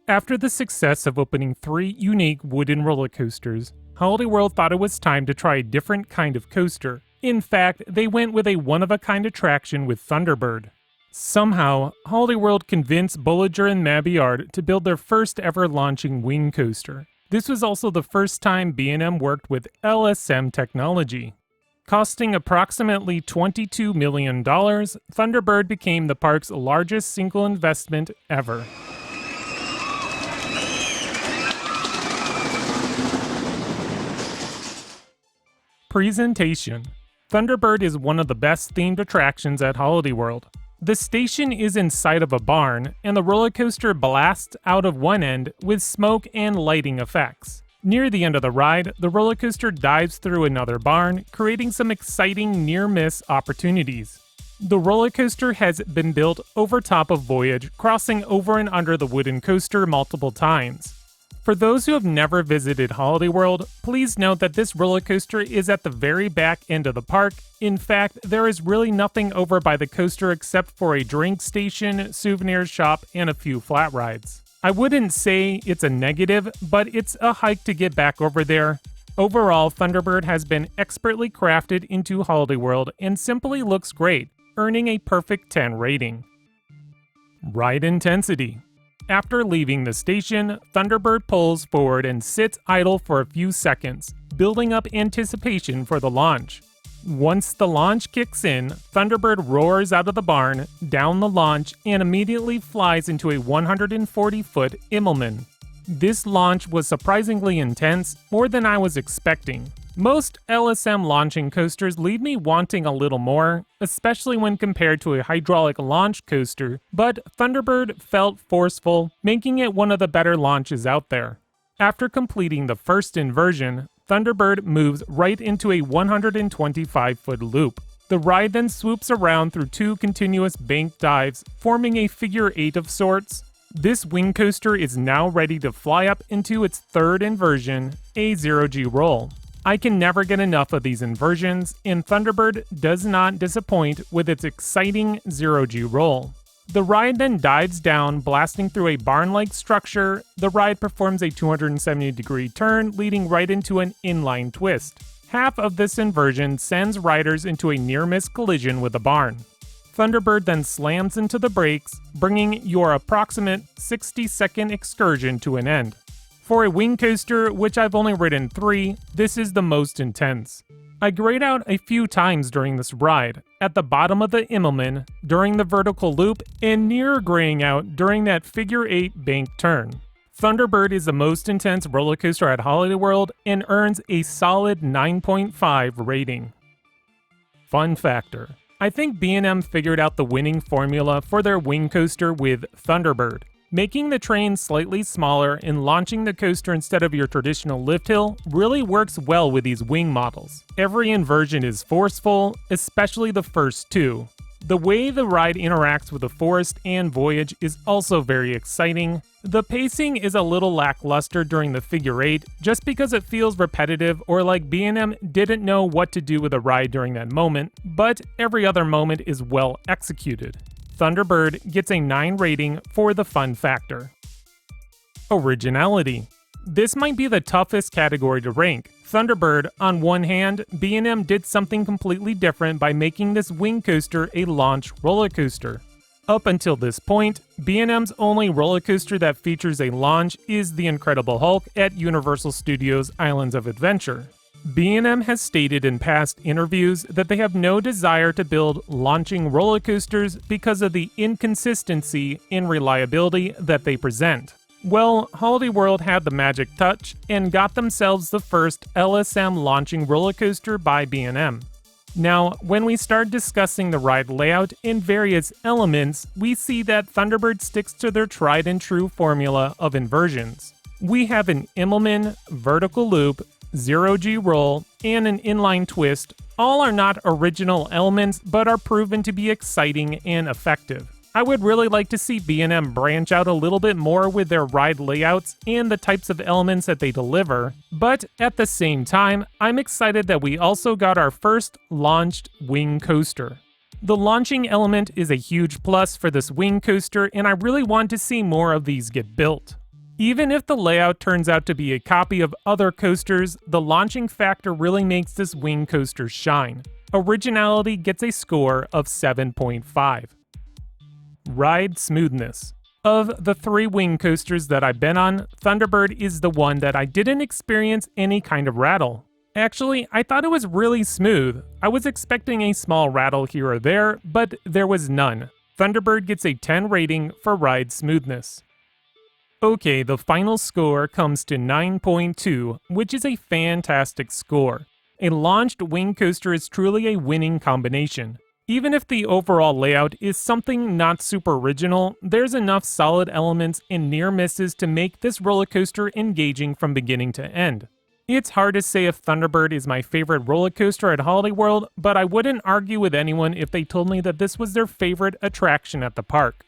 After the success of opening 3 unique wooden roller coasters, Holiday World thought it was time to try a different kind of coaster. In fact, they went with a one-of-a-kind attraction with Thunderbird. Somehow, Holiday World convinced Bolliger and Mabillard to build their first ever launching wing coaster. This was also the first time B&M worked with LSM technology. Costing approximately $22 million, Thunderbird became the park's largest single investment ever. Presentation. Thunderbird is one of the best themed attractions at Holiday World. The station is inside of a barn, and the roller coaster blasts out of one end with smoke and lighting effects. Near the end of the ride, the roller coaster dives through another barn, creating some exciting near-miss opportunities. The roller coaster has been built over top of Voyage, crossing over and under the wooden coaster multiple times. For those who have never visited Holiday World, please note that this roller coaster is at the very back end of the park. In fact, there is really nothing over by the coaster except for a drink station, souvenir shop, and a few flat rides. I wouldn't say it's a negative, but it's a hike to get back over there. Overall, Thunderbird has been expertly crafted into Holiday World and simply looks great, earning a perfect 10 rating. Ride intensity. After leaving the station, Thunderbird pulls forward and sits idle for a few seconds, building up anticipation for the launch. Once the launch kicks in, Thunderbird roars out of the barn, down the launch, and immediately flies into a 140-foot Immelmann. This launch was surprisingly intense, more than I was expecting. Most LSM launching coasters leave me wanting a little more, especially when compared to a hydraulic launch coaster, but Thunderbird felt forceful, making it one of the better launches out there. After completing the first inversion, Thunderbird moves right into a 125-foot loop. The ride then swoops around through 2 continuous bank dives, forming a figure 8 of sorts. This wing coaster is now ready to fly up into its 3rd inversion, a 0G roll. I can never get enough of these inversions, and Thunderbird does not disappoint with its exciting 0G roll. The ride then dives down, blasting through a barn-like structure. The ride performs a 270-degree turn, leading right into an inline twist. Half of this inversion sends riders into a near-miss collision with the barn. Thunderbird then slams into the brakes, bringing your approximate 60-second excursion to an end. For a wing coaster, which I've only ridden 3, this is the most intense. I grayed out a few times during this ride, at the bottom of the Immelmann, during the vertical loop, and near graying out during that figure 8 bank turn. Thunderbird is the most intense roller coaster at Holiday World and earns a solid 9.5 rating. Fun factor. I think B&M figured out the winning formula for their wing coaster with Thunderbird. Making the train slightly smaller and launching the coaster instead of your traditional lift hill really works well with these wing models. Every inversion is forceful, especially the first 2. The way the ride interacts with the forest and Voyage is also very exciting. The pacing is a little lackluster during the figure 8 just because it feels repetitive or like B&M didn't know what to do with the ride during that moment, but every other moment is well executed. Thunderbird gets a 9 rating for the fun factor. Originality. This might be the toughest category to rank. Thunderbird, on one hand, B&M did something completely different by making this wing coaster a launch roller coaster. Up until this point, B&M's only roller coaster that features a launch is The Incredible Hulk at Universal Studios Islands of Adventure. B&M has stated in past interviews that they have no desire to build launching roller coasters because of the inconsistency in reliability that they present. Well, Holiday World had the magic touch and got themselves the first LSM launching roller coaster by B&M. Now, when we start discussing the ride layout and various elements, we see that Thunderbird sticks to their tried and true formula of inversions. We have an Immelmann, vertical loop, 0G roll, and an inline twist. All are not original elements, but are proven to be exciting and effective. I would really like to see B&M branch out a little bit more with their ride layouts and the types of elements that they deliver, but at the same time, I'm excited that we also got our first launched wing coaster. The launching element is a huge plus for this wing coaster, and I really want to see more of these get built. Even if the layout turns out to be a copy of other coasters, the launching factor really makes this wing coaster shine. Originality gets a score of 7.5. Ride smoothness. Of the 3 wing coasters that I've been on, Thunderbird is the one that I didn't experience any kind of rattle. Actually, I thought it was really smooth. I was expecting a small rattle here or there, but there was none. Thunderbird gets a 10 rating for ride smoothness. Okay, the final score comes to 9.2, which is a fantastic score. A launched wing coaster is truly a winning combination. Even if the overall layout is something not super original, there's enough solid elements and near misses to make this roller coaster engaging from beginning to end. It's hard to say if Thunderbird is my favorite roller coaster at Holiday World, but I wouldn't argue with anyone if they told me that this was their favorite attraction at the park.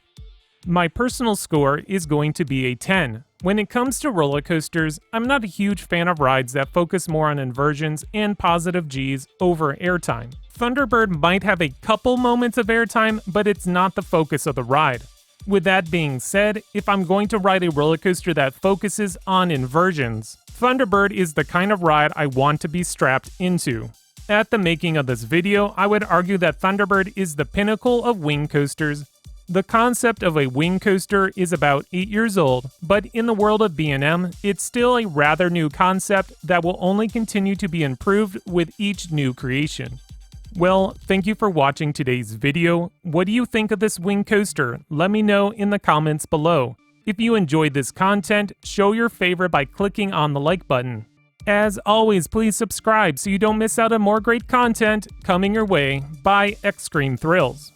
My personal score is going to be a 10. When it comes to roller coasters, I'm not a huge fan of rides that focus more on inversions and positive Gs over airtime. Thunderbird might have a couple moments of airtime, but it's not the focus of the ride. With that being said, if I'm going to ride a roller coaster that focuses on inversions, Thunderbird is the kind of ride I want to be strapped into. At the making of this video, I would argue that Thunderbird is the pinnacle of wing coasters. The concept of a wing coaster is about 8 years old, but in the world of B&M, it's still a rather new concept that will only continue to be improved with each new creation. Well, thank you for watching today's video. What do you think of this wing coaster? Let me know in the comments below. If you enjoyed this content, show your favor by clicking on the like button. As always, please subscribe so you don't miss out on more great content coming your way by XscreamThrills.